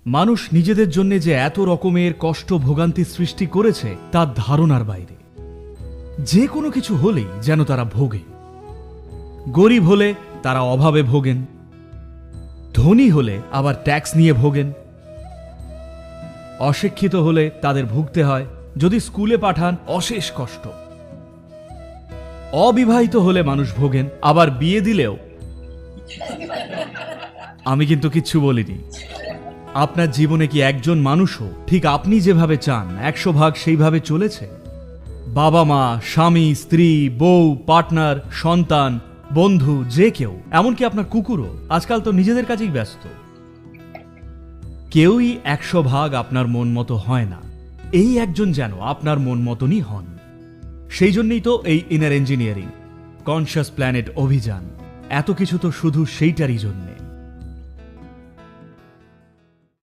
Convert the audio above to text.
মানুষ নিজেদের জন্য যে এত রকমের কষ্ট ভোগান্তি সৃষ্টি করেছে তার ধারণার বাইরে। যে কোনো কিছু হলেই যেন তারা ভোগে। গরিব হলে তারা অভাবে ভোগেন, ধনী হলে আবার ট্যাক্স নিয়ে ভোগেন, অশিক্ষিত হলে তাদের ভুগতে হয়, যদি স্কুলে পাঠান অশেষ কষ্ট, অবিবাহিত হলে মানুষ ভোগেন, আবার বিয়ে দিলেও। আমি কিন্তু কিচ্ছু বলিনি। আপনার জীবনে কি একজন মানুষও ঠিক আপনি যেভাবে চান 100 ভাগ সেইভাবে চলেছে? বাবা মা, স্বামী, স্ত্রী, বউ, পার্টনার, সন্তান, বন্ধু, যে কেউ, এমনকি আপনার কুকুরও আজকাল তো নিজেদের কাজেই ব্যস্ত। কেউই 100 ভাগ আপনার মন মতো হয় না। এই একজন যেন আপনার মন মতনই হন। সেই জন্যই তো এই ইনার ইঞ্জিনিয়ারিং, কনশাস প্ল্যানেট অভিযান, এত কিছু তো শুধু সেইটারই জন্য।